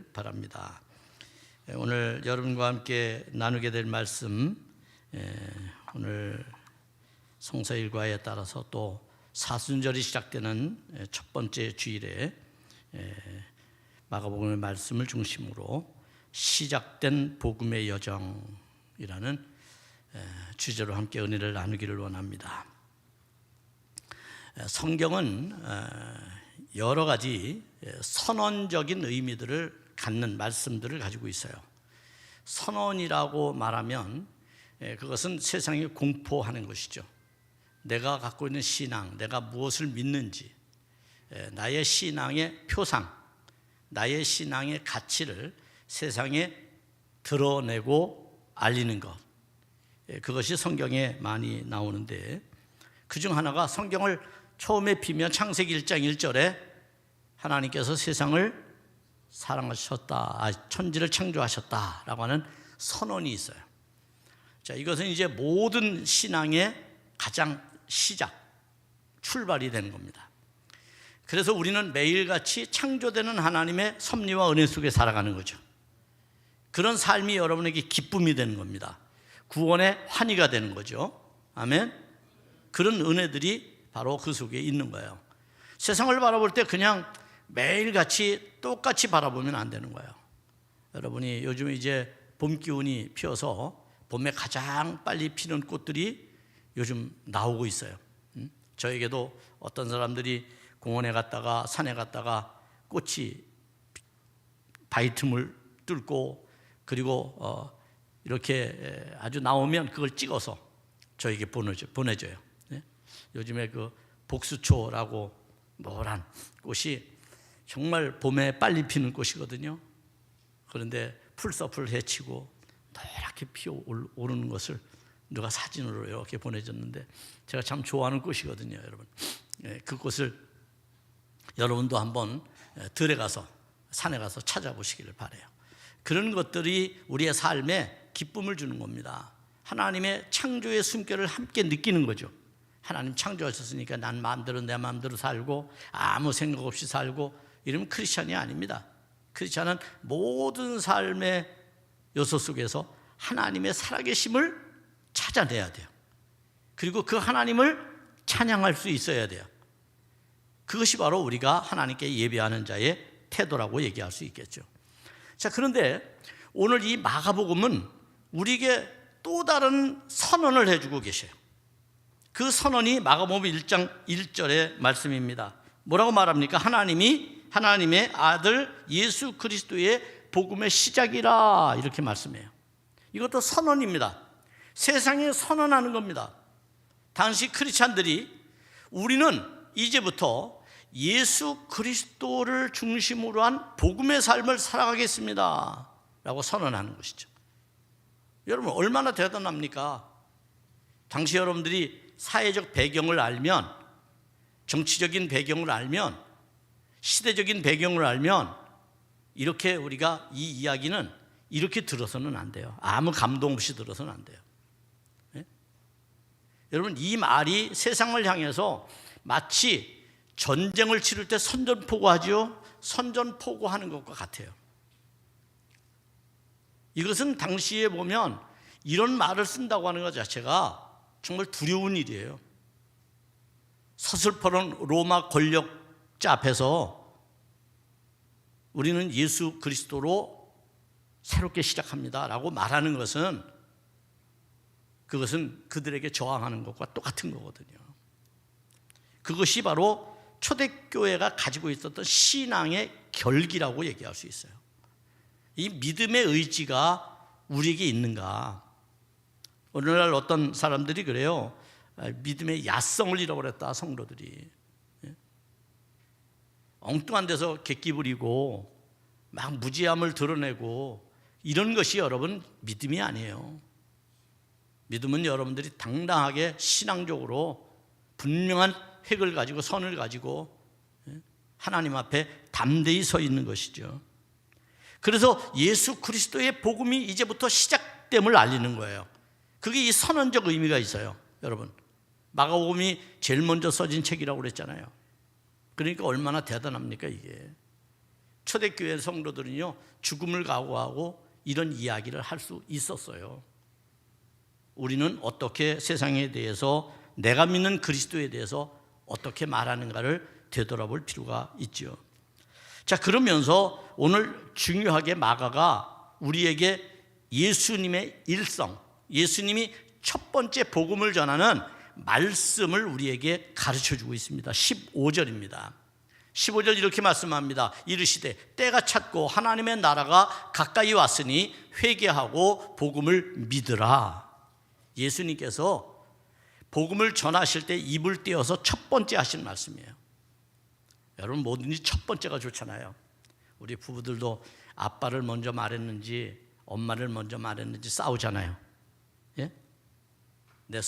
바랍니다. 오늘 여러분과 함께 나누게 될 말씀, 오늘 성서일과에 따라서 또 사순절이 시작되는 첫 번째 주일에 마가복음의 말씀을 중심으로 시작된 복음의 여정이라는 주제로 함께 은혜를 나누기를 원합니다. 성경은 여러 가지 선언적인 의미들을 갖는 말씀들을 가지고 있어요. 선언이라고 말하면 그것은 세상에 공포하는 것이죠. 내가 갖고 있는 신앙, 내가 무엇을 믿는지, 나의 신앙의 표상, 나의 신앙의 가치를 세상에 드러내고 알리는 것, 그것이 성경에 많이 나오는데, 그중 하나가 성경을 처음에 피면 창세기 1장 1절에 하나님께서 세상을 사랑하셨다, 천지를 창조하셨다라고 하는 선언이 있어요. 자, 이것은 이제 모든 신앙의 가장 시작, 출발이 되는 겁니다. 그래서 우리는 매일같이 창조되는 하나님의 섭리와 은혜 속에 살아가는 거죠. 그런 삶이 여러분에게 기쁨이 되는 겁니다. 구원의 환희가 되는 거죠. 아멘. 그런 은혜들이 바로 그 속에 있는 거예요. 세상을 바라볼 때 그냥 매일같이 똑같이 바라보면 안 되는 거예요. 여러분이 요즘 이제 봄 기운이 피어서 봄에 가장 빨리 피는 꽃들이 요즘 나오고 있어요. 저에게도 어떤 사람들이 공원에 갔다가 산에 갔다가 꽃이 바위 틈을 뚫고 그리고 이렇게 아주 나오면 그걸 찍어서 저에게 보내줘요. 요즘에 그 복수초라고 노란 꽃이 정말 봄에 빨리 피는 꽃이거든요. 그런데 풀숲을 헤치고 노랗게 피어오르는 것을 누가 사진으로 이렇게 보내줬는데 제가 참 좋아하는 꽃이거든요, 여러분. 그 꽃을 여러분도 한번 들에 가서 산에 가서 찾아보시기를 바라요. 그런 것들이 우리의 삶에 기쁨을 주는 겁니다. 하나님의 창조의 숨결을 함께 느끼는 거죠. 하나님 창조하셨으니까 난 마음대로 내 마음대로 살고 아무 생각 없이 살고 이러면 크리스찬이 아닙니다. 크리스찬은 모든 삶의 요소 속에서 하나님의 살아계심을 찾아내야 돼요. 그리고 그 하나님을 찬양할 수 있어야 돼요. 그것이 바로 우리가 하나님께 예배하는 자의 태도라고 얘기할 수 있겠죠. 자, 그런데 오늘 이 마가복음은 우리에게 또 다른 선언을 해주고 계셔요. 그 선언이 마가복음 1장 1절의 말씀입니다. 뭐라고 말합니까? 하나님의 아들 예수 그리스도의 복음의 시작이라, 이렇게 말씀해요. 이것도 선언입니다. 세상에 선언하는 겁니다. 당시 크리스찬들이 우리는 이제부터 예수 그리스도를 중심으로 한 복음의 삶을 살아가겠습니다 라고 선언하는 것이죠. 여러분, 얼마나 대단합니까? 당시 여러분들이 사회적 배경을 알면, 정치적인 배경을 알면, 시대적인 배경을 알면 이렇게 우리가 이 이야기는 이렇게 들어서는 안 돼요. 아무 감동 없이 들어서는 안 돼요. 네? 여러분, 이 말이 세상을 향해서 마치 전쟁을 치를 때 선전포고하죠. 선전포고하는 것과 같아요. 이것은 당시에 보면 이런 말을 쓴다고 하는 것 자체가 정말 두려운 일이에요. 서슬퍼런 로마 권력자 앞에서 우리는 예수 그리스도로 새롭게 시작합니다 라고 말하는 것은, 그것은 그들에게 저항하는 것과 똑같은 거거든요. 그것이 바로 초대교회가 가지고 있었던 신앙의 결기라고 얘기할 수 있어요. 이 믿음의 의지가 우리에게 있는가? 오늘날 어떤 사람들이 그래요. 믿음의 야성을 잃어버렸다, 성도들이. 엉뚱한 데서 객기 부리고 막 무지함을 드러내고 이런 것이 여러분 믿음이 아니에요. 믿음은 여러분들이 당당하게 신앙적으로 분명한 획을 가지고 선을 가지고 하나님 앞에 담대히 서 있는 것이죠. 그래서 예수 그리스도의 복음이 이제부터 시작됨을 알리는 거예요. 그게 이 선언적 의미가 있어요. 여러분, 마가복음이 제일 먼저 써진 책이라고 그랬잖아요. 그러니까 얼마나 대단합니까 이게. 초대교회 성도들은요, 죽음을 각오하고 이런 이야기를 할 수 있었어요. 우리는 어떻게 세상에 대해서, 내가 믿는 그리스도에 대해서 어떻게 말하는가를 되돌아볼 필요가 있죠. 자, 그러면서 오늘 중요하게 마가가 우리에게 예수님의 일성, 예수님이 첫 번째 복음을 전하는 말씀을 우리에게 가르쳐주고 있습니다. 15절입니다. 15절 이렇게 말씀합니다. 이르시되 때가 찼고 하나님의 나라가 가까이 왔으니 회개하고 복음을 믿으라. 예수님께서 복음을 전하실 때 입을 떼어서 첫 번째 하신 말씀이에요. 여러분, 뭐든지 첫 번째가 좋잖아요. 우리 부부들도 아빠를 먼저 말했는지 엄마를 먼저 말했는지 싸우잖아요. 예? 내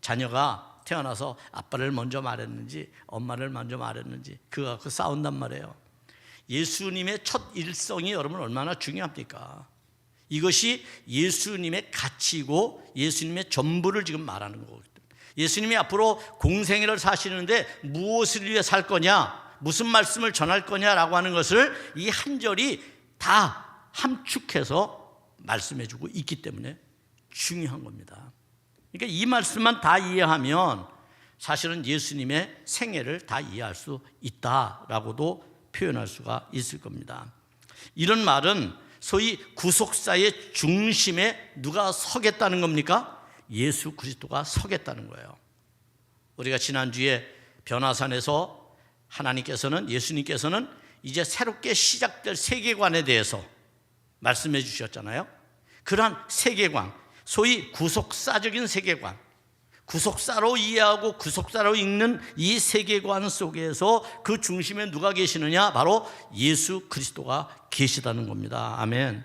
자녀가 태어나서 아빠를 먼저 말했는지 엄마를 먼저 말했는지 그거 갖고 싸운단 말이에요. 예수님의 첫 일성이 여러분 얼마나 중요합니까? 이것이 예수님의 가치고 예수님의 전부를 지금 말하는 거거든요. 예수님이 앞으로 공생애를 사시는데 무엇을 위해 살 거냐, 무슨 말씀을 전할 거냐라고 하는 것을 이 한 절이 다 함축해서 말씀해 주고 있기 때문에 중요한 겁니다. 그러니까 이 말씀만 다 이해하면 사실은 예수님의 생애를 다 이해할 수 있다라고도 표현할 수가 있을 겁니다. 이런 말은 소위 구속사의 중심에 누가 서겠다는 겁니까? 예수 그리스도가 서겠다는 거예요. 우리가 지난주에 변화산에서 예수님께서는 이제 새롭게 시작될 세계관에 대해서 말씀해 주셨잖아요. 그러한 세계관, 소위 구속사적인 세계관, 구속사로 이해하고 구속사로 읽는 이 세계관 속에서 그 중심에 누가 계시느냐? 바로 예수 그리스도가 계시다는 겁니다. 아멘.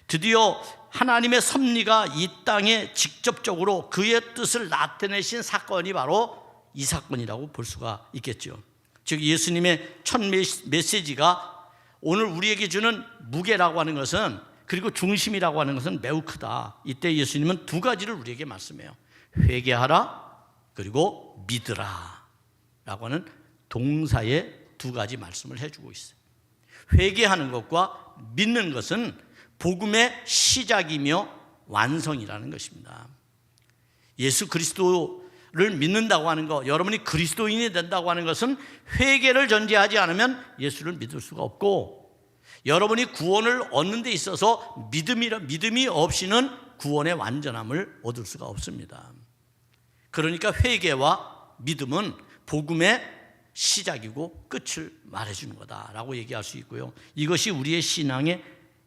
드디어 하나님의 섭리가 이 땅에 직접적으로 그의 뜻을 나타내신 사건이 바로 이 사건이라고 볼 수가 있겠죠. 즉 예수님의 첫 메시지가 오늘 우리에게 주는 무게라고 하는 것은, 그리고 중심이라고 하는 것은 매우 크다. 이때 예수님은 두 가지를 우리에게 말씀해요. 회개하라, 그리고 믿으라 라고 하는 동사의 두 가지 말씀을 해주고 있어요. 회개하는 것과 믿는 것은 복음의 시작이며 완성이라는 것입니다. 예수 그리스도를 믿는다고 하는 것, 여러분이 그리스도인이 된다고 하는 것은 회개를 전제하지 않으면 예수를 믿을 수가 없고, 여러분이 구원을 얻는 데 있어서 믿음이 없이는 구원의 완전함을 얻을 수가 없습니다. 그러니까 회개와 믿음은 복음의 시작이고 끝을 말해주는 거다라고 얘기할 수 있고요. 이것이 우리의 신앙의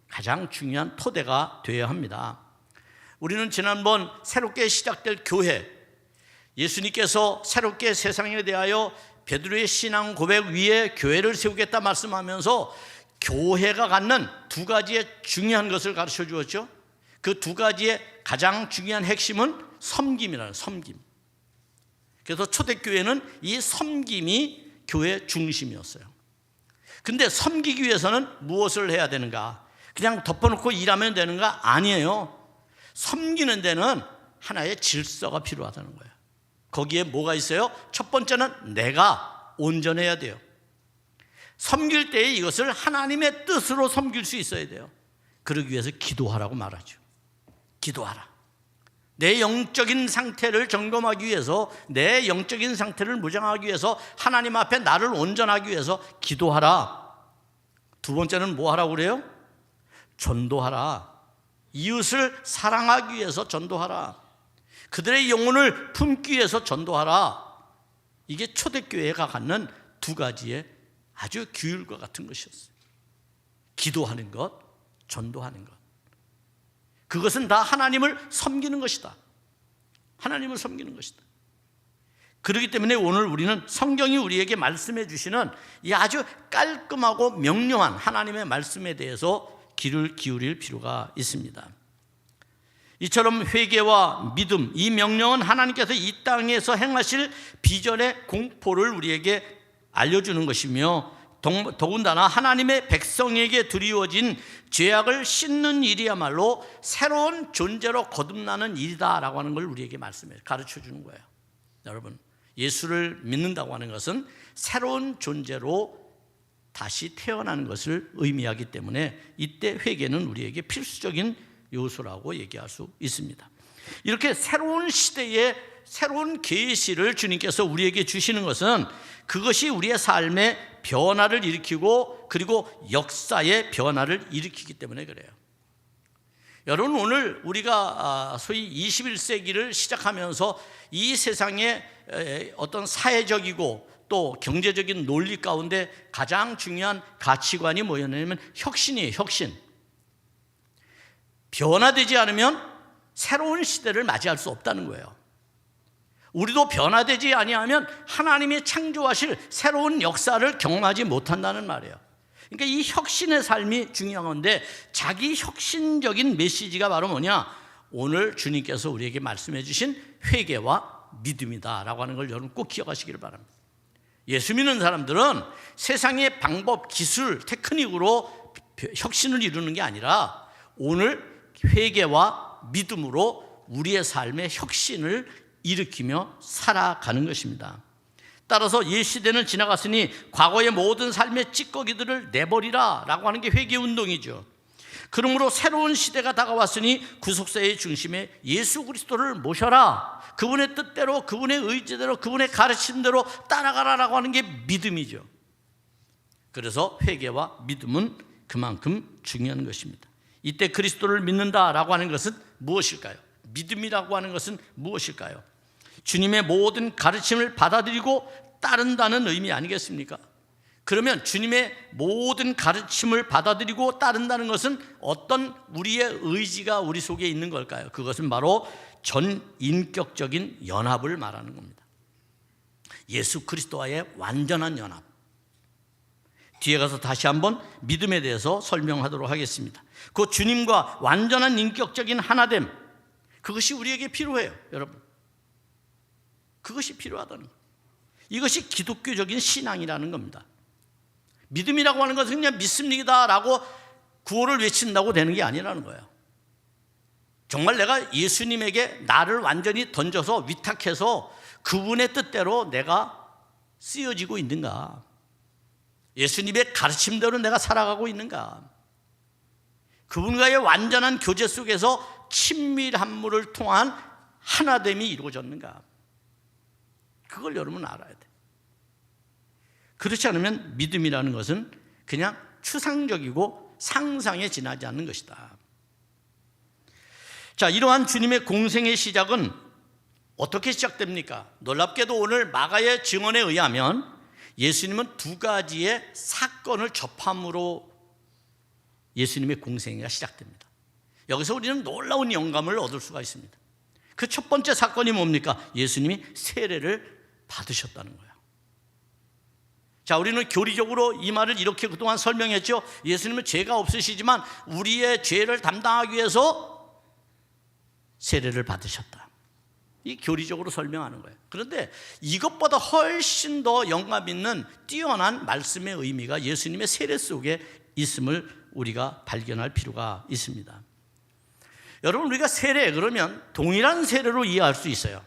가장 중요한 토대가 되어야 합니다. 우리는 지난번 새롭게 시작될 교회, 예수님께서 새롭게 세상에 대하여 베드로의 신앙 고백 위에 교회를 세우겠다 말씀하면서 교회가 갖는 두 가지의 중요한 것을 가르쳐 주었죠. 그 두 가지의 가장 중요한 핵심은 섬김이라는, 섬김. 그래서 초대교회는 이 섬김이 교회의 중심이었어요. 근데 섬기기 위해서는 무엇을 해야 되는가? 그냥 덮어놓고 일하면 되는가? 아니에요. 섬기는 데는 하나의 질서가 필요하다는 거예요. 거기에 뭐가 있어요? 첫 번째는 내가 온전해야 돼요. 섬길 때에 이것을 하나님의 뜻으로 섬길 수 있어야 돼요. 그러기 위해서 기도하라고 말하죠. 기도하라. 내 영적인 상태를 점검하기 위해서, 내 영적인 상태를 무장하기 위해서, 하나님 앞에 나를 온전하기 위해서 기도하라. 두 번째는 뭐 하라고 그래요? 전도하라. 이웃을 사랑하기 위해서 전도하라. 그들의 영혼을 품기 위해서 전도하라. 이게 초대교회가 갖는 두 가지의 아주 규율과 같은 것이었어요. 기도하는 것, 전도하는 것. 그것은 다 하나님을 섬기는 것이다. 하나님을 섬기는 것이다. 그렇기 때문에 오늘 우리는 성경이 우리에게 말씀해 주시는 이 아주 깔끔하고 명료한 하나님의 말씀에 대해서 귀를 기울일 필요가 있습니다. 이처럼 회개와 믿음, 이 명령은 하나님께서 이 땅에서 행하실 비전의 공포를 우리에게 알려주는 것이며, 더군다나 하나님의 백성에게 드리워진 죄악을 씻는 일이야말로 새로운 존재로 거듭나는 일이다라고 하는 걸 우리에게 말씀해 가르쳐 주는 거예요. 여러분, 예수를 믿는다고 하는 것은 새로운 존재로 다시 태어나는 것을 의미하기 때문에 이때 회개는 우리에게 필수적인 요소라고 얘기할 수 있습니다. 이렇게 새로운 시대의 새로운 계시를 주님께서 우리에게 주시는 것은 그것이 우리의 삶의 변화를 일으키고 그리고 역사의 변화를 일으키기 때문에 그래요. 여러분, 오늘 우리가 소위 21세기를 시작하면서 이 세상의 어떤 사회적이고 또 경제적인 논리 가운데 가장 중요한 가치관이 뭐였냐면 혁신이에요. 혁신. 변화되지 않으면 새로운 시대를 맞이할 수 없다는 거예요. 우리도 변화되지 아니하면 하나님이 창조하실 새로운 역사를 경험하지 못한다는 말이에요. 그러니까 이 혁신의 삶이 중요한 건데, 자기 혁신적인 메시지가 바로 뭐냐? 오늘 주님께서 우리에게 말씀해 주신 회개와 믿음이다라고 하는 걸 여러분 꼭 기억하시기를 바랍니다. 예수 믿는 사람들은 세상의 방법, 기술, 테크닉으로 혁신을 이루는 게 아니라 오늘 회개와 믿음으로 우리의 삶의 혁신을 일으키며 살아가는 것입니다. 따라서 옛 시대는 지나갔으니 과거의 모든 삶의 찌꺼기들을 내버리라 라고 하는 게 회개운동이죠. 그러므로 새로운 시대가 다가왔으니 구속사의 중심에 예수 그리스도를 모셔라. 그분의 뜻대로, 그분의 의지대로, 그분의 가르침대로 따라가라라고 하는 게 믿음이죠. 그래서 회개와 믿음은 그만큼 중요한 것입니다. 이때 그리스도를 믿는다라고 하는 것은 무엇일까요? 믿음이라고 하는 것은 무엇일까요? 주님의 모든 가르침을 받아들이고 따른다는 의미 아니겠습니까? 그러면 주님의 모든 가르침을 받아들이고 따른다는 것은 어떤 우리의 의지가 우리 속에 있는 걸까요? 그것은 바로 전인격적인 연합을 말하는 겁니다. 예수 그리스도와의 완전한 연합. 뒤에 가서 다시 한번 믿음에 대해서 설명하도록 하겠습니다. 그 주님과 완전한 인격적인 하나됨, 그것이 우리에게 필요해요, 여러분. 그것이 필요하다는 거예요. 이것이 기독교적인 신앙이라는 겁니다. 믿음이라고 하는 것은 그냥 믿습니다라고 구호를 외친다고 되는 게 아니라는 거예요. 정말 내가 예수님에게 나를 완전히 던져서 위탁해서 그분의 뜻대로 내가 쓰여지고 있는가? 예수님의 가르침대로 내가 살아가고 있는가? 그분과의 완전한 교제 속에서 친밀함을 통한 하나됨이 이루어졌는가? 그걸 여러분은 알아야 돼. 그렇지 않으면 믿음이라는 것은 그냥 추상적이고 상상에 지나지 않는 것이다. 자, 이러한 주님의 공생의 시작은 어떻게 시작됩니까? 놀랍게도 오늘 마가의 증언에 의하면 예수님은 두 가지의 사건을 접함으로 예수님의 공생애가 시작됩니다. 여기서 우리는 놀라운 영감을 얻을 수가 있습니다. 그 첫 번째 사건이 뭡니까? 예수님이 세례를 받으셨다는 거예요. 자, 우리는 교리적으로 이 말을 이렇게 그동안 설명했죠. 예수님은 죄가 없으시지만 우리의 죄를 담당하기 위해서 세례를 받으셨다. 이 교리적으로 설명하는 거예요. 그런데 이것보다 훨씬 더 영감 있는 뛰어난 말씀의 의미가 예수님의 세례 속에 있음을 우리가 발견할 필요가 있습니다. 여러분, 우리가 세례 그러면 동일한 세례로 이해할 수 있어요.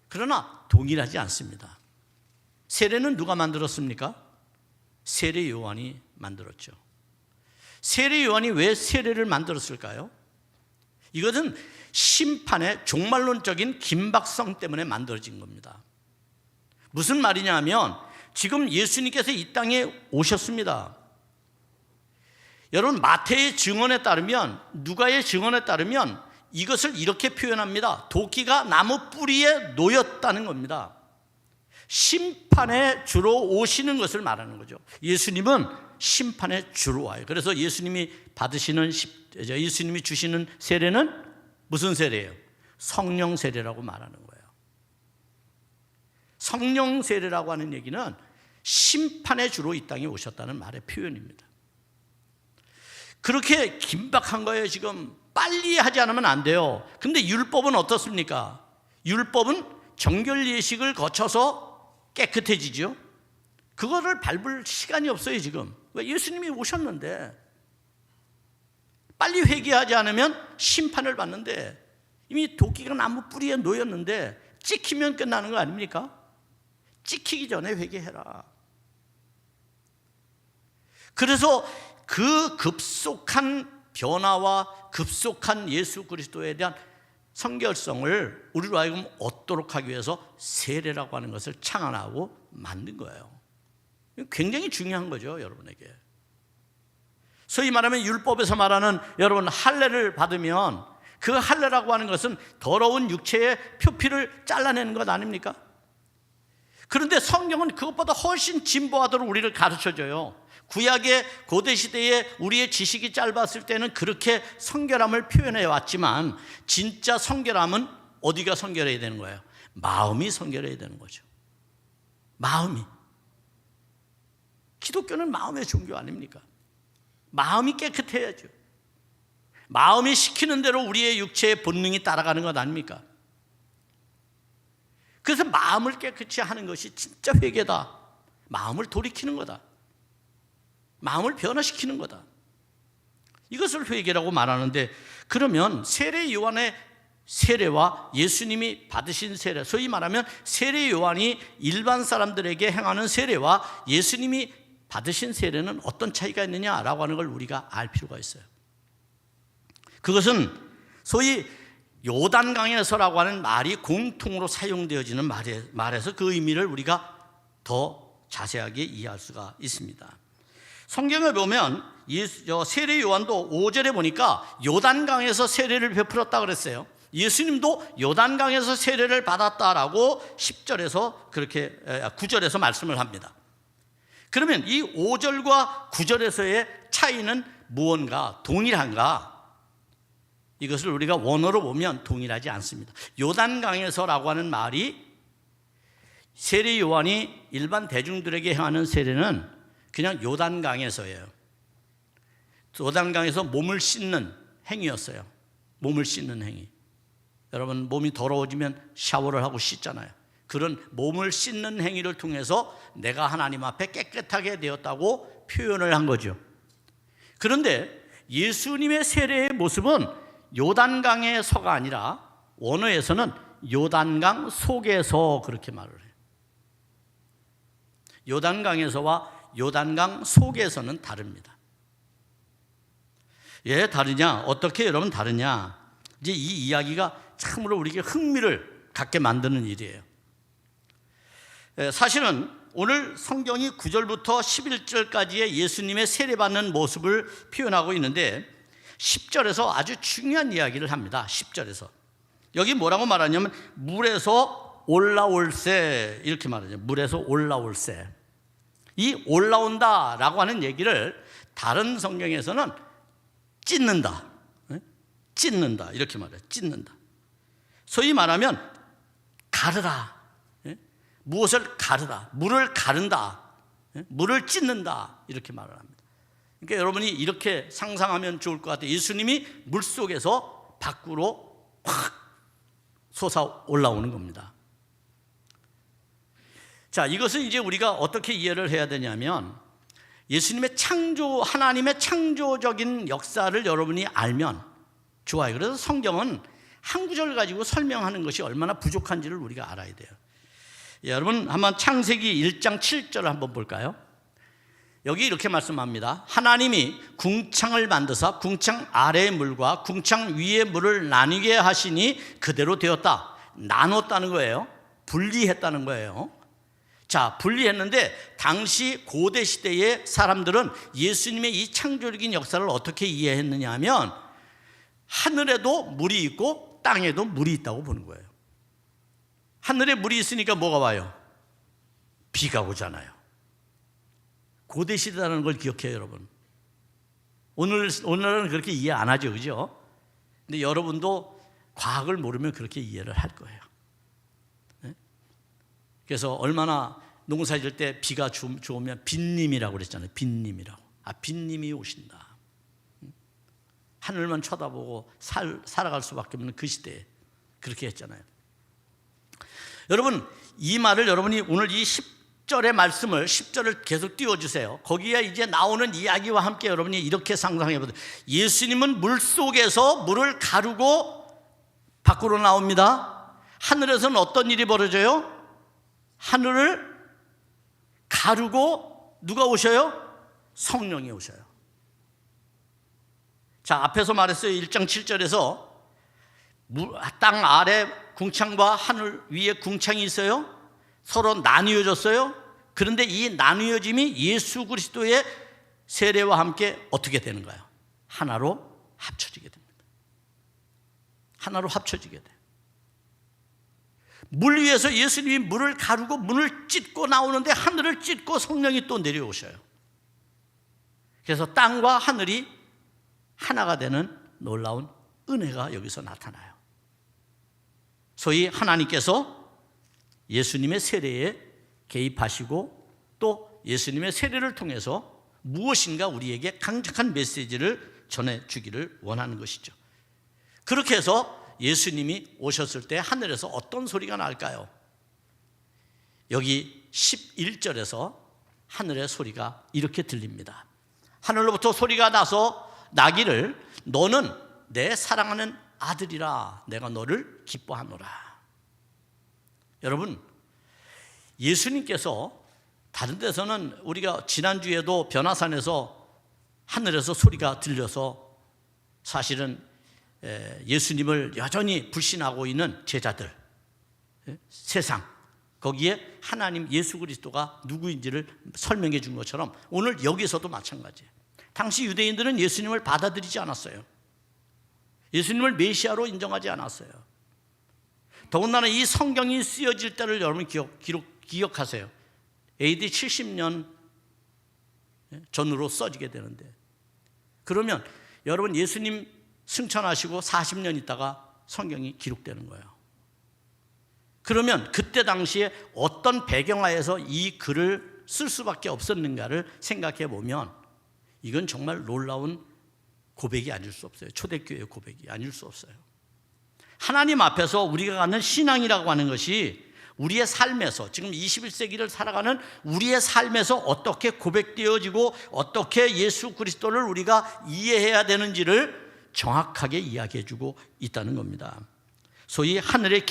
그러나 동일하지 않습니다. 세례는 누가 만들었습니까? 세례 요한이 만들었죠. 세례 요한이 왜 세례를 만들었을까요? 이것은 심판의 종말론적인 긴박성 때문에 만들어진 겁니다. 무슨 말이냐 하면 지금 예수님께서 이 땅에 오셨습니다. 여러분, 마태의 증언에 따르면, 누가의 증언에 따르면 이것을 이렇게 표현합니다. 도끼가 나무 뿌리에 놓였다는 겁니다. 심판의 주로 오시는 것을 말하는 거죠. 예수님은 심판의 주로 와요. 그래서 예수님이 주시는 세례는 무슨 세례예요? 성령 세례라고 말하는 거예요. 성령 세례라고 하는 얘기는 심판의 주로 이 땅에 오셨다는 말의 표현입니다. 그렇게 긴박한 거예요. 지금 빨리 하지 않으면 안 돼요. 근데 율법은 어떻습니까? 율법은 정결 예식을 거쳐서 깨끗해지죠. 그거를 밟을 시간이 없어요. 지금 왜? 예수님이 오셨는데 빨리 회개하지 않으면 심판을 받는데, 이미 도끼가 나무 뿌리에 놓였는데 찍히면 끝나는 거 아닙니까? 찍히기 전에 회개해라. 그래서 그 급속한 변화와 급속한 예수 그리스도에 대한 성결성을 우리로 하여금 얻도록 하기 위해서 세례라고 하는 것을 창안하고 만든 거예요. 굉장히 중요한 거죠, 여러분에게. 소위 말하면 율법에서 말하는 여러분 할례를 받으면 그 할례라고 하는 것은 더러운 육체의 표피를 잘라내는 것 아닙니까? 그런데 성경은 그것보다 훨씬 진보하도록 우리를 가르쳐줘요. 구약의 고대시대에 우리의 지식이 짧았을 때는 그렇게 성결함을 표현해 왔지만 진짜 성결함은 어디가 성결해야 되는 거예요? 마음이 성결해야 되는 거죠. 마음이. 기독교는 마음의 종교 아닙니까? 마음이 깨끗해야죠. 마음이 시키는 대로 우리의 육체의 본능이 따라가는 것 아닙니까? 그래서 마음을 깨끗이 하는 것이 진짜 회개다. 마음을 돌이키는 거다. 마음을 변화시키는 거다. 이것을 회개라고 말하는데, 그러면 세례 요한의 세례와 예수님이 받으신 세례, 소위 말하면 세례 요한이 일반 사람들에게 행하는 세례와 예수님이 받으신 세례는 어떤 차이가 있느냐라고 하는 걸 우리가 알 필요가 있어요. 그것은 소위 요단강에서라고 하는 말이 공통으로 사용되어지는 말에서 그 의미를 우리가 더 자세하게 이해할 수가 있습니다. 성경에 보면 세례 요한도 5절에 보니까 요단강에서 세례를 베풀었다 그랬어요. 예수님도 요단강에서 세례를 받았다라고 10절에서 그렇게 9절에서 말씀을 합니다. 그러면 이 5절과 9절에서의 차이는 무언가 동일한가? 이것을 우리가 원어로 보면 동일하지 않습니다. 요단강에서라고 하는 말이 세례 요한이 일반 대중들에게 행하는 세례는 그냥 요단강에서예요. 요단강에서 몸을 씻는 행위였어요. 몸을 씻는 행위. 여러분 몸이 더러워지면 샤워를 하고 씻잖아요. 그런 몸을 씻는 행위를 통해서 내가 하나님 앞에 깨끗하게 되었다고 표현을 한 거죠. 그런데 예수님의 세례의 모습은 요단강에서가 아니라 원어에서는 요단강 속에서 그렇게 말을 해요. 요단강에서와 요단강 속에서는 다릅니다. 왜 다르냐? 어떻게 여러분 다르냐? 이제 이 이야기가 참으로 우리에게 흥미를 갖게 만드는 일이에요. 사실은 오늘 성경이 9절부터 11절까지의 예수님의 세례받는 모습을 표현하고 있는데 10절에서 아주 중요한 이야기를 합니다. 10절에서 여기 뭐라고 말하냐면 물에서 올라올세 이렇게 말하죠. 물에서 올라올세. 이 올라온다라고 하는 얘기를 다른 성경에서는 찢는다, 찢는다 이렇게 말해요. 찢는다. 소위 말하면 가르라, 무엇을 가르다, 물을 가른다, 물을 찢는다 이렇게 말을 합니다. 그러니까 여러분이 이렇게 상상하면 좋을 것 같아요. 예수님이 물 속에서 밖으로 확 솟아 올라오는 겁니다. 자, 이것은 이제 우리가 어떻게 이해를 해야 되냐면 예수님의 하나님의 창조적인 역사를 여러분이 알면 좋아요. 그래서 성경은 한 구절 가지고 설명하는 것이 얼마나 부족한지를 우리가 알아야 돼요. 여러분 한번 창세기 1장 7절을 한번 볼까요? 여기 이렇게 말씀합니다. 하나님이 궁창을 만드사 궁창 아래의 물과 궁창 위의 물을 나뉘게 하시니 그대로 되었다. 나눴다는 거예요. 분리했다는 거예요. 자, 분리했는데 당시 고대 시대의 사람들은 예수님의 이 창조적인 역사를 어떻게 이해했느냐 하면 하늘에도 물이 있고 땅에도 물이 있다고 보는 거예요. 하늘에 물이 있으니까 뭐가 와요? 비가 오잖아요. 고대 시대라는 걸 기억해요, 여러분. 오늘은 그렇게 이해 안 하죠, 그죠? 근데 여러분도 과학을 모르면 그렇게 이해를 할 거예요. 그래서 얼마나 농사 지을 때 비가 좋으면 빈님이라고 그랬잖아요. 빈님이라고. 빈님이 오신다. 하늘만 쳐다보고 살아갈 수밖에 없는 그 시대에 그렇게 했잖아요. 여러분 이 말을 여러분이 오늘 이 10절의 말씀을 10절을 계속 띄워주세요. 거기에 이제 나오는 이야기와 함께 여러분이 이렇게 상상해 보세요. 예수님은 물속에서 물을 가르고 밖으로 나옵니다. 하늘에서는 어떤 일이 벌어져요? 하늘을 가르고 누가 오셔요? 성령이 오셔요. 자, 앞에서 말했어요. 1장 7절에서 땅 아래 궁창과 하늘 위에 궁창이 있어요. 서로 나뉘어졌어요. 그런데 이 나뉘어짐이 예수 그리스도의 세례와 함께 어떻게 되는가요? 하나로 합쳐지게 됩니다. 하나로 합쳐지게 돼요. 물 위에서 예수님이 물을 가르고 문을 찢고 나오는데 하늘을 찢고 성령이 또 내려오셔요. 그래서 땅과 하늘이 하나가 되는 놀라운 은혜가 여기서 나타나요. 소위 하나님께서 예수님의 세례에 개입하시고 또 예수님의 세례를 통해서 무엇인가 우리에게 강력한 메시지를 전해주기를 원하는 것이죠. 그렇게 해서 예수님이 오셨을 때 하늘에서 어떤 소리가 날까요? 여기 11절에서 하늘의 소리가 이렇게 들립니다. 하늘로부터 소리가 나서 나기를 너는 내 사랑하는 아들이라 내가 너를 기뻐하노라. 여러분, 예수님께서 다른 데서는 우리가 지난주에도 변화산에서 하늘에서 소리가 들려서 사실은 예수님을 여전히 불신하고 있는 제자들, 세상, 거기에 하나님 예수 그리스도가 누구인지를 설명해 준 것처럼 오늘 여기서도 마찬가지예요. 당시 유대인들은 예수님을 받아들이지 않았어요. 예수님을 메시아로 인정하지 않았어요. 더군다나 이 성경이 쓰여질 때를 여러분 기억하세요. AD 70년 전으로 써지게 되는데, 그러면 여러분 예수님 승천하시고 40년 있다가 성경이 기록되는 거예요. 그러면 그때 당시에 어떤 배경하에서 이 글을 쓸 수밖에 없었는가를 생각해 보면 이건 정말 놀라운 고백이 아닐 수 없어요. 초대교회의 고백이 아닐 수 없어요. 하나님 앞에서 우리가 갖는 신앙이라고 하는 것이 우리의 삶에서, 지금 21세기를 살아가는 우리의 삶에서 어떻게 고백되어지고 어떻게 예수 그리스도를 우리가 이해해야 되는지를 정확하게 이야기해 주고 있다는 겁니다. 소위 하늘의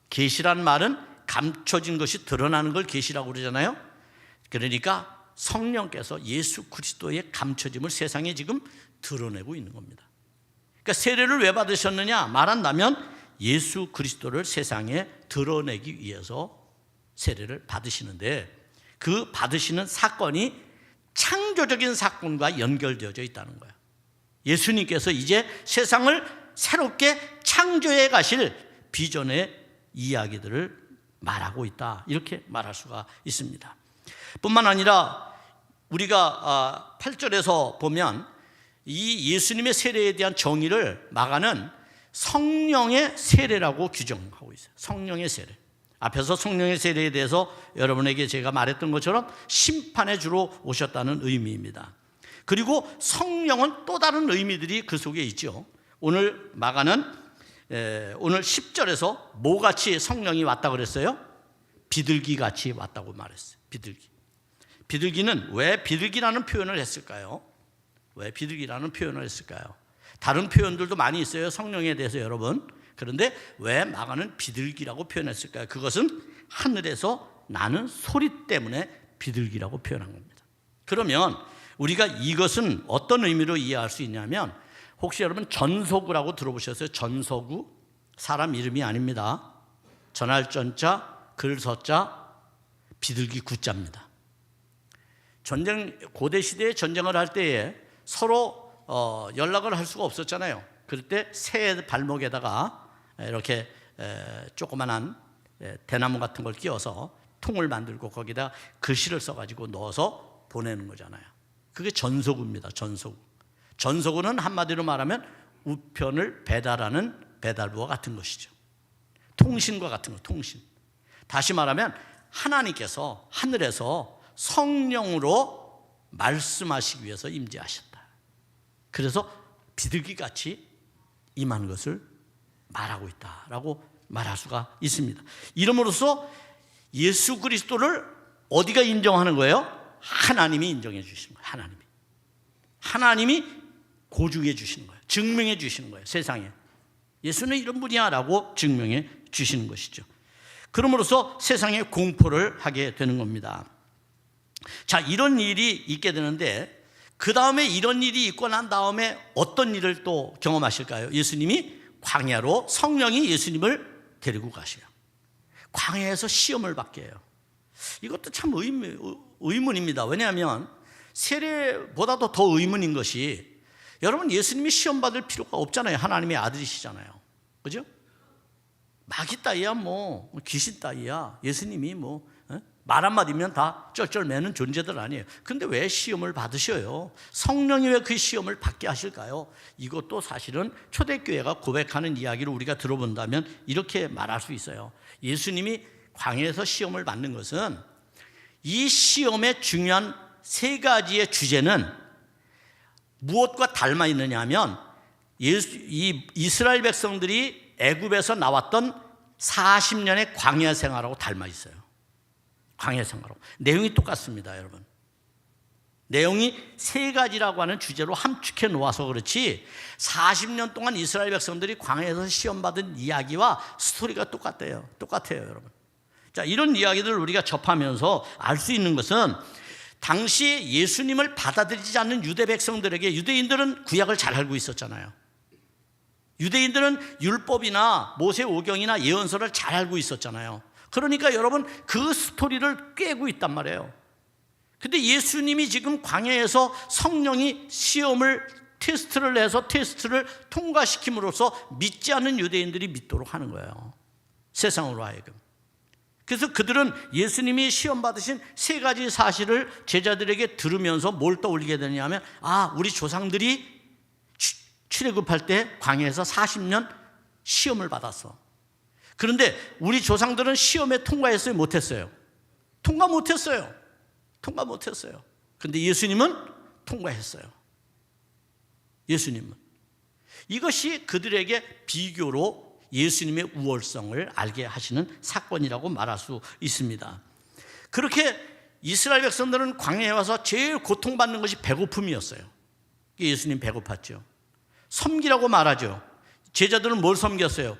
계시라는 말은 감춰진 것이 드러나는 걸 계시라고 그러잖아요. 그러니까 성령께서 예수 그리스도의 감춰짐을 세상에 지금 드러내고 있는 겁니다. 그러니까 세례를 왜 받으셨느냐 말한다면 예수 그리스도를 세상에 드러내기 위해서 세례를 받으시는데, 그 받으시는 사건이 창조적인 사건과 연결되어져 있다는 거예요. 예수님께서 이제 세상을 새롭게 창조해 가실 비전의 이야기들을 말하고 있다, 이렇게 말할 수가 있습니다. 뿐만 아니라 우리가 8절에서 보면 이 예수님의 세례에 대한 정의를 마가는 성령의 세례라고 규정하고 있어요. 성령의 세례. 앞에서 성령의 세례에 대해서 여러분에게 제가 말했던 것처럼 심판의 주로 오셨다는 의미입니다. 그리고 성령은 또 다른 의미들이 그 속에 있죠. 오늘 마가는 오늘 10절에서 뭐같이 성령이 왔다 그랬어요? 비둘기같이 왔다고 말했어요. 비둘기는 왜 비둘기라는 표현을 했을까요? 왜 비둘기라는 표현을 했을까요? 다른 표현들도 많이 있어요, 성령에 대해서 여러분. 그런데 왜 마가는 비둘기라고 표현했을까요? 그것은 하늘에서 나는 소리 때문에 비둘기라고 표현한 겁니다. 그러면 우리가 이것은 어떤 의미로 이해할 수 있냐면, 혹시 여러분 전소구라고 들어보셨어요? 전소구? 사람 이름이 아닙니다. 전할 전자, 글서자, 비둘기 구자입니다. 고대 시대에 전쟁을 할 때에 서로 연락을 할 수가 없었잖아요. 그럴 때 새 발목에다가 이렇게 조그만한 대나무 같은 걸 끼워서 통을 만들고 거기다 글씨를 써가지고 넣어서 보내는 거잖아요. 그게 전소구입니다. 전소구는 한마디로 말하면 우편을 배달하는 배달부와 같은 것이죠. 통신과 같은 거, 통신. 다시 말하면 하나님께서 하늘에서 성령으로 말씀하시기 위해서 임재하셨다. 그래서 비둘기같이 임하는 것을 말하고 있다라고 말할 수가 있습니다. 이름으로써 예수 그리스도를 어디가 인정하는 거예요? 하나님이 인정해 주시는 거예요. 하나님이 고증해 주시는 거예요. 증명해 주시는 거예요. 세상에 예수는 이런 분이야 라고 증명해 주시는 것이죠. 그러므로써 세상에 공포를 하게 되는 겁니다. 자, 이런 일이 있게 되는데 그 다음에 이런 일이 있고 난 다음에 어떤 일을 또 경험하실까요? 예수님이 광야로 성령이 예수님을 데리고 가셔요. 광야에서 시험을 받게 해요. 이것도 참 의문입니다. 왜냐하면 세례보다도 더 의문인 것이, 여러분, 예수님이 시험 받을 필요가 없잖아요. 하나님의 아들이시잖아요. 그죠? 마귀 따위야, 뭐 귀신 따위야. 예수님이 말 한마디면 다 쩔쩔매는 존재들 아니에요. 근데 왜 시험을 받으셔요? 성령이 왜 그 시험을 받게 하실까요? 이것도 사실은 초대교회가 고백하는 이야기를 우리가 들어본다면 이렇게 말할 수 있어요. 예수님이 광야에서 시험을 받는 것은, 이 시험의 중요한 세 가지의 주제는 무엇과 닮아 있느냐 하면, 이 이스라엘 백성들이 애굽에서 나왔던 40년의 광야 생활하고 닮아 있어요. 광야 생활하고 내용이 똑같습니다, 여러분. 내용이 세 가지라고 하는 주제로 함축해 놓아서 그렇지 40년 동안 이스라엘 백성들이 광야에서 시험받은 이야기와 스토리가 똑같아요, 여러분. 자, 이런 이야기들을 우리가 접하면서 알 수 있는 것은, 당시에 예수님을 받아들이지 않는 유대 백성들에게, 유대인들은 구약을 잘 알고 있었잖아요. 유대인들은 율법이나 모세 오경이나 예언서를 잘 알고 있었잖아요. 그러니까 여러분, 그 스토리를 꿰고 있단 말이에요. 근데 예수님이 지금 광야에서 성령이 시험을 테스트를 해서 테스트를 통과시킴으로써 믿지 않는 유대인들이 믿도록 하는 거예요, 세상으로 하여금. 그래서 그들은 예수님이 시험 받으신 세 가지 사실을 제자들에게 들으면서 뭘 떠올리게 되냐면, 우리 조상들이 출애굽할 때 광야에서 40년 시험을 받았어. 그런데 우리 조상들은 시험에 통과했어요, 못했어요? 통과 못했어요. 그런데 예수님은 통과했어요. 예수님은. 이것이 그들에게 비교로 예수님의 우월성을 알게 하시는 사건이라고 말할 수 있습니다. 그렇게 이스라엘 백성들은 광야에 와서 제일 고통받는 것이 배고픔이었어요. 예수님 배고팠죠. 섬기라고 말하죠. 제자들은 뭘 섬겼어요?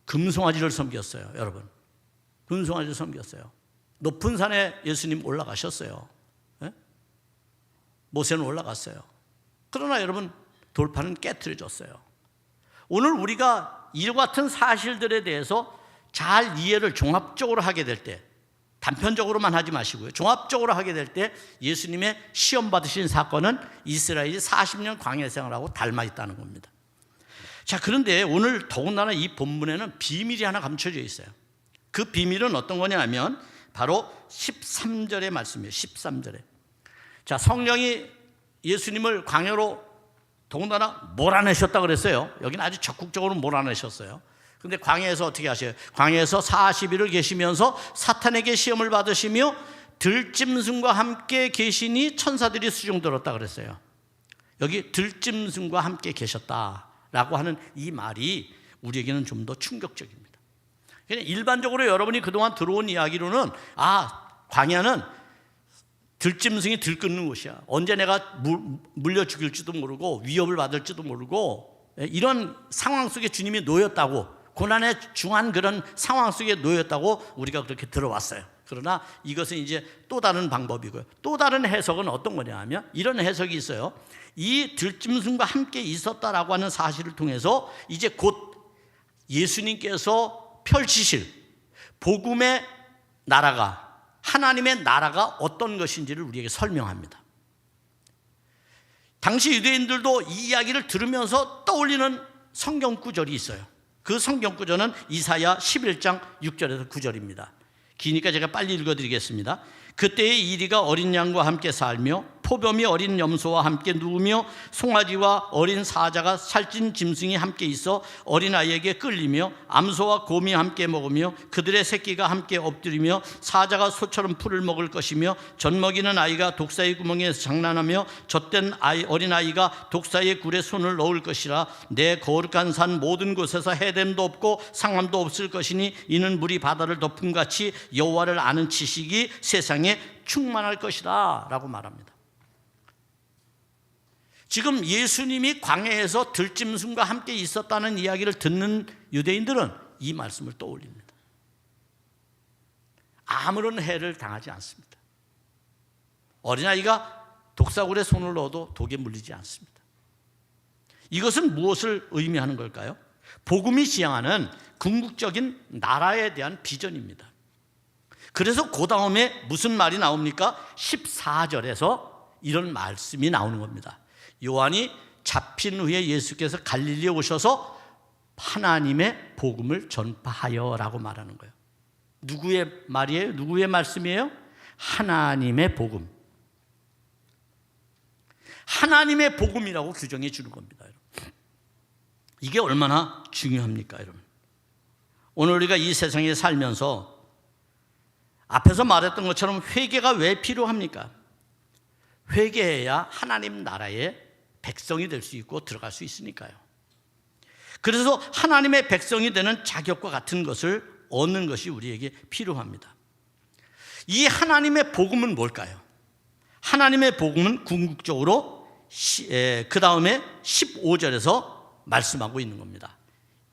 금송아지를 섬겼어요, 여러분. 금송아지를 섬겼어요. 높은 산에 예수님 올라가셨어요. 모세는 올라갔어요. 그러나 여러분, 돌판은 깨트려졌어요. 오늘 우리가 이와 같은 사실들에 대해서 잘 이해를 종합적으로 하게 될 때, 단편적으로만 하지 마시고요, 종합적으로 하게 될 때 예수님의 시험 받으신 사건은 이스라엘이 40년 광야 생활하고 닮아 있다는 겁니다. 자, 그런데 오늘 더군다나 이 본문에는 비밀이 하나 감춰져 있어요. 그 비밀은 어떤 거냐 하면 바로 13절의 말씀이에요. 13절에. 자, 성령이 예수님을 광야로 더군다나 몰아내셨다 그랬어요. 여기는 아주 적극적으로 몰아내셨어요. 근데 광야에서 어떻게 하셔요? 광야에서 40일을 계시면서 사탄에게 시험을 받으시며 들짐승과 함께 계시니 천사들이 수종들었다 그랬어요. 여기 들짐승과 함께 계셨다라고 하는 이 말이 우리에게는 좀 더 충격적입니다. 그냥 일반적으로 여러분이 그동안 들어온 이야기로는 광야는 들짐승이 들끓는 곳이야. 언제 내가 물려 죽일지도 모르고 위협을 받을지도 모르고 이런 상황 속에 주님이 놓였다고, 고난에 중한 그런 상황 속에 놓였다고 우리가 그렇게 들어왔어요. 그러나 이것은 이제 또 다른 방법이고요. 또 다른 해석은 어떤 거냐 하면 이런 해석이 있어요. 이 들짐승과 함께 있었다라고 하는 사실을 통해서 이제 곧 예수님께서 펼치실 복음의 나라가, 하나님의 나라가 어떤 것인지를 우리에게 설명합니다. 당시 유대인들도 이 이야기를 들으면서 떠올리는 성경 구절이 있어요. 그 성경 구절은 이사야 11장 6절에서 9절입니다. 기니까 제가 빨리 읽어드리겠습니다. 그때의 이리가 어린 양과 함께 살며 포범이 어린 염소와 함께 누우며 송아지와 어린 사자가 살찐 짐승이 함께 있어 어린아이에게 끌리며 암소와 곰이 함께 먹으며 그들의 새끼가 함께 엎드리며 사자가 소처럼 풀을 먹을 것이며 젖먹이는 아이가 독사의 구멍에서 장난하며 젖된 어린아이가 독사의 굴에 손을 넣을 것이라. 내 거룩한 산 모든 곳에서 해됨도 없고 상함도 없을 것이니 이는 물이 바다를 덮음같이 여호와를 아는 지식이 세상에 충만할 것이다 라고 말합니다. 지금 예수님이 광야에서 들짐승과 함께 있었다는 이야기를 듣는 유대인들은 이 말씀을 떠올립니다. 아무런 해를 당하지 않습니다. 어린아이가 독사굴에 손을 넣어도 독에 물리지 않습니다. 이것은 무엇을 의미하는 걸까요? 복음이 지향하는 궁극적인 나라에 대한 비전입니다. 그래서 그 다음에 무슨 말이 나옵니까? 14절에서 이런 말씀이 나오는 겁니다. 요한이 잡힌 후에 예수께서 갈릴리에 오셔서 하나님의 복음을 전파하여 라고 말하는 거예요. 누구의 말이에요? 누구의 말씀이에요? 하나님의 복음. 하나님의 복음이라고 규정해 주는 겁니다. 이게 얼마나 중요합니까, 여러분? 오늘 우리가 이 세상에 살면서 앞에서 말했던 것처럼 회개가 왜 필요합니까? 회개해야 하나님 나라의 백성이 될 수 있고 들어갈 수 있으니까요. 그래서 하나님의 백성이 되는 자격과 같은 것을 얻는 것이 우리에게 필요합니다. 이 하나님의 복음은 뭘까요? 하나님의 복음은 궁극적으로 그 다음에 15절에서 말씀하고 있는 겁니다.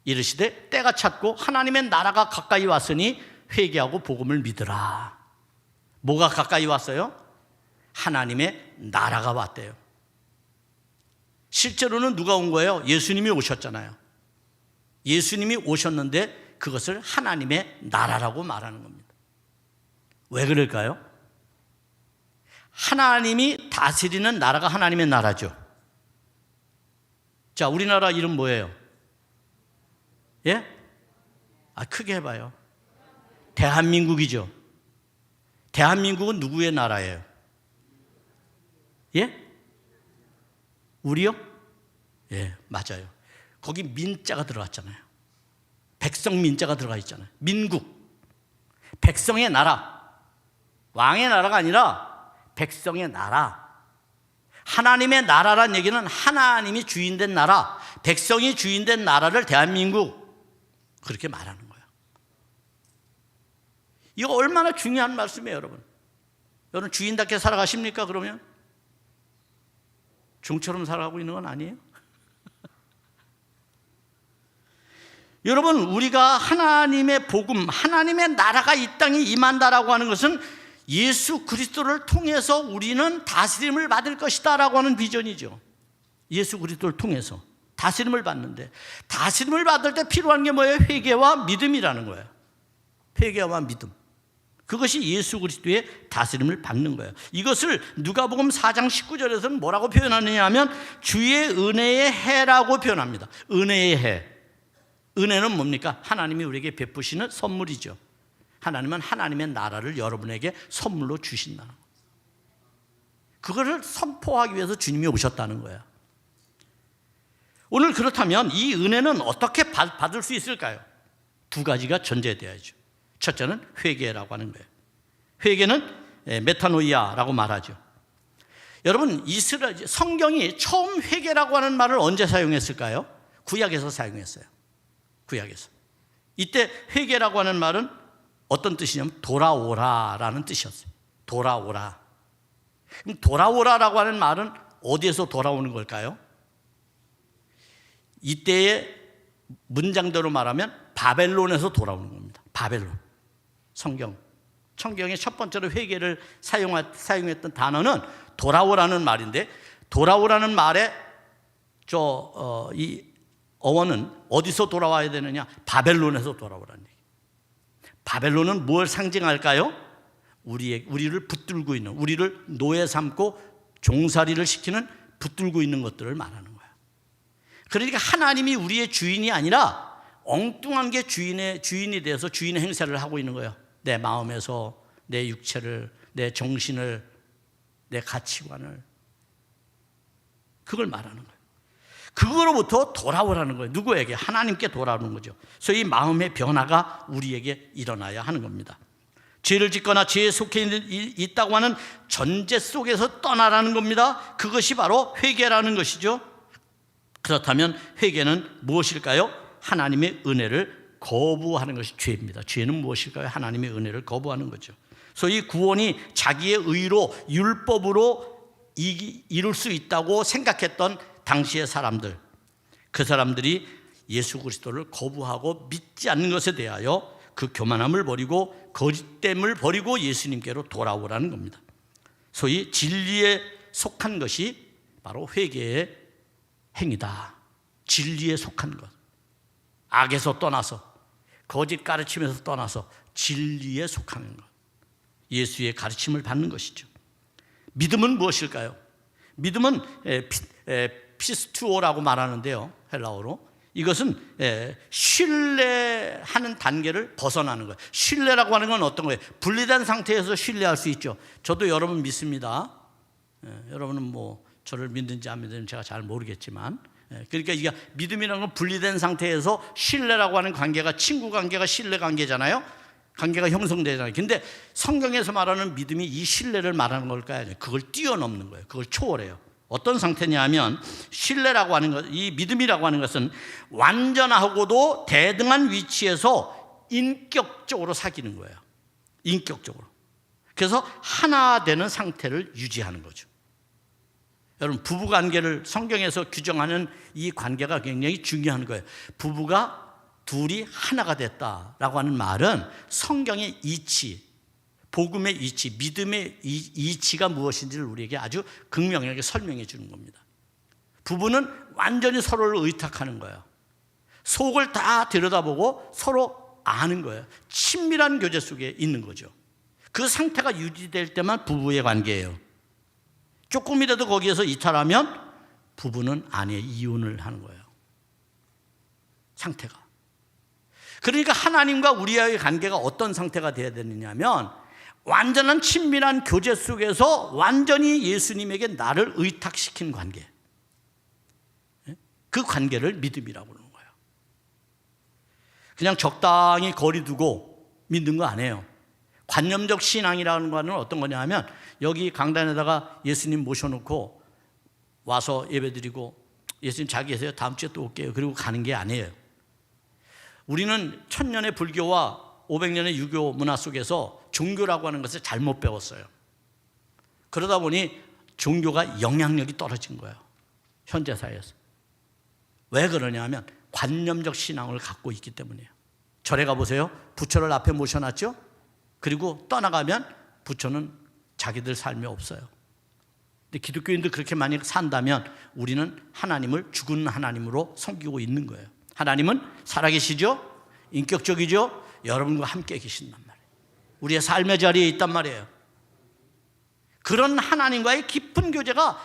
이르시되 때가 찼고 하나님의 나라가 가까이 왔으니 회개하고 복음을 믿으라. 뭐가 가까이 왔어요? 하나님의 나라가 왔대요. 실제로는 누가 온 거예요? 예수님이 오셨잖아요. 예수님이 오셨는데 그것을 하나님의 나라라고 말하는 겁니다. 왜 그럴까요? 하나님이 다스리는 나라가 하나님의 나라죠. 자, 우리나라 이름 뭐예요? 예? 크게 해봐요. 대한민국이죠. 대한민국은 누구의 나라예요? 예? 우리요? 예, 맞아요. 거기 민자가 들어갔잖아요. 백성 민자가 들어가 있잖아요. 민국. 백성의 나라. 왕의 나라가 아니라 백성의 나라. 하나님의 나라란 얘기는 하나님이 주인된 나라, 백성이 주인된 나라를 대한민국 그렇게 말하는 거예요. 이거 얼마나 중요한 말씀이에요, 여러분. 여러분 주인답게 살아가십니까? 그러면 종처럼 살아가고 있는 건 아니에요? 여러분, 우리가 하나님의 복음, 하나님의 나라가 이 땅에 임한다라고 하는 것은 예수 그리스도를 통해서 우리는 다스림을 받을 것이다 라고 하는 비전이죠. 예수 그리스도를 통해서 다스림을 받는데, 다스림을 받을 때 필요한 게 뭐예요? 회개와 믿음이라는 거예요. 회개와 믿음. 그것이 예수 그리스도의 다스림을 받는 거예요. 이것을 누가복음 4장 19절에서는 뭐라고 표현하느냐 하면 주의 은혜의 해라고 표현합니다. 은혜의 해. 은혜는 뭡니까? 하나님이 우리에게 베푸시는 선물이죠. 하나님은 하나님의 나라를 여러분에게 선물로 주신다는 거예요. 그거를 선포하기 위해서 주님이 오셨다는 거예요. 오늘 그렇다면 이 은혜는 어떻게 받을 수 있을까요? 두 가지가 전제되어야죠. 첫째는 회개라고 하는 거예요. 회개는 메타노이아라고 말하죠. 여러분, 이스라엘 성경이 처음 회개라고 하는 말을 언제 사용했을까요? 구약에서 사용했어요. 구약에서. 이때 회개라고 하는 말은 어떤 뜻이냐면 돌아오라라는 뜻이었어요. 돌아오라. 그럼 돌아오라라고 하는 말은 어디에서 돌아오는 걸까요? 이때의 문장대로 말하면 바벨론에서 돌아오는 겁니다. 바벨론. 성경의 첫 번째로 회개를 사용했던 단어는 돌아오라는 말인데, 돌아오라는 말의 이 어원은 어디서 돌아와야 되느냐? 바벨론에서 돌아오라는 얘기. 바벨론은 뭘 상징할까요? 우리를 붙들고 있는, 우리를 노예 삼고 종살이를 시키는 붙들고 있는 것들을 말하는 거예요. 그러니까 하나님이 우리의 주인이 아니라 엉뚱한 게 주인이 돼서 주인의 행세를 하고 있는 거예요. 내 마음에서, 내 육체를, 내 정신을, 내 가치관을, 그걸 말하는 거예요. 그거로부터 돌아오라는 거예요. 누구에게? 하나님께 돌아오는 거죠. 소위 마음의 변화가 우리에게 일어나야 하는 겁니다. 죄를 짓거나 죄에 속해 있다고 하는 전제 속에서 떠나라는 겁니다. 그것이 바로 회개라는 것이죠. 그렇다면 회개는 무엇일까요? 하나님의 은혜를 거부하는 것이 죄입니다. 죄는 무엇일까요? 하나님의 은혜를 거부하는 거죠. 소위 구원이 자기의 의로, 율법으로 이룰 수 있다고 생각했던 당시의 사람들, 그 사람들이 예수 그리스도를 거부하고 믿지 않는 것에 대하여 그 교만함을 버리고 거짓됨을 버리고 예수님께로 돌아오라는 겁니다. 소위 진리에 속한 것이 바로 회개의 행위다. 진리에 속한 것. 악에서 떠나서, 거짓 가르침에서 떠나서 진리에 속하는 것. 예수의 가르침을 받는 것이죠. 믿음은 무엇일까요? 믿음은 피스투오라고 말하는데요, 헬라어로. 이것은 신뢰하는 단계를 벗어나는 거예요. 신뢰라고 하는 건 어떤 거예요? 분리된 상태에서 신뢰할 수 있죠. 저도 여러분 믿습니다. 여러분은 뭐 저를 믿는지 안 믿는지 제가 잘 모르겠지만, 그러니까 이게 믿음이라는 건 분리된 상태에서 신뢰라고 하는 관계가, 친구 관계가 신뢰 관계잖아요. 관계가 형성되잖아요. 근데 성경에서 말하는 믿음이 이 신뢰를 말하는 걸까요? 그걸 뛰어넘는 거예요. 그걸 초월해요. 어떤 상태냐면, 신뢰라고 하는 것, 이 믿음이라고 하는 것은 완전하고도 대등한 위치에서 인격적으로 사귀는 거예요. 인격적으로. 그래서 하나 되는 상태를 유지하는 거죠. 여러분, 부부관계를 성경에서 규정하는 이 관계가 굉장히 중요한 거예요. 부부가 둘이 하나가 됐다라고 하는 말은 성경의 이치, 복음의 이치, 믿음의 이치가 무엇인지를 우리에게 아주 극명하게 설명해 주는 겁니다. 부부는 완전히 서로를 의탁하는 거예요. 속을 다 들여다보고 서로 아는 거예요. 친밀한 교제 속에 있는 거죠. 그 상태가 유지될 때만 부부의 관계예요. 조금이라도 거기에서 이탈하면 부부는 아내 이혼을 하는 거예요. 상태가. 그러니까 하나님과 우리와의 관계가 어떤 상태가 되어야 되느냐면, 완전한 친밀한 교제 속에서 완전히 예수님에게 나를 의탁시킨 관계, 그 관계를 믿음이라고 그러는 거예요. 그냥 적당히 거리 두고 믿는 거 아니에요. 관념적 신앙이라는 거는 어떤 거냐 하면, 여기 강단에다가 예수님 모셔놓고 와서 예배드리고, 예수님 잘 계세요, 다음 주에 또 올게요, 그리고 가는 게 아니에요. 우리는 1000년의 불교와 500년의 유교 문화 속에서 종교라고 하는 것을 잘못 배웠어요. 그러다 보니 종교가 영향력이 떨어진 거예요, 현재 사회에서. 왜 그러냐 하면 관념적 신앙을 갖고 있기 때문이에요. 절에 가보세요. 부처를 앞에 모셔놨죠? 그리고 떠나가면 부처는 자기들 삶에 없어요. 근데 기독교인들 그렇게 많이 산다면 우리는 하나님을 죽은 하나님으로 섬기고 있는 거예요. 하나님은 살아계시죠? 인격적이죠? 여러분과 함께 계신단 말이에요. 우리의 삶의 자리에 있단 말이에요. 그런 하나님과의 깊은 교제가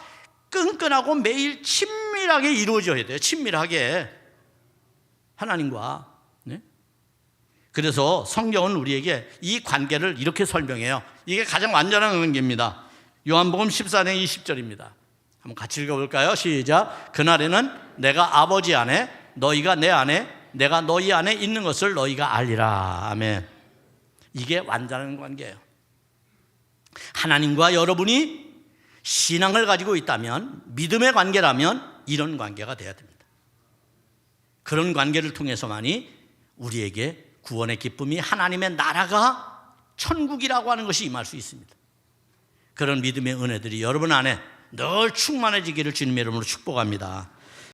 끈끈하고 매일 친밀하게 이루어져야 돼요. 친밀하게 하나님과. 네? 그래서 성경은 우리에게 이 관계를 이렇게 설명해요. 이게 가장 완전한 관계입니다. 요한복음 14장 20절입니다. 한번 같이 읽어볼까요? 시작. 그날에는 내가 아버지 안에, 너희가 내 안에, 내가 너희 안에 있는 것을 너희가 알리라. 아멘. 이게 완전한 관계예요. 하나님과 여러분이 신앙을 가지고 있다면, 믿음의 관계라면 이런 관계가 돼야 됩니다. 그런 관계를 통해서만이 우리에게 구원의 기쁨이, 하나님의 나라가, 천국이라고 하는 것이 임할 수 있습니다. 그런 믿음의 은혜들이 여러분 안에 늘 충만해지기를 주님의 이름으로 축복합니다.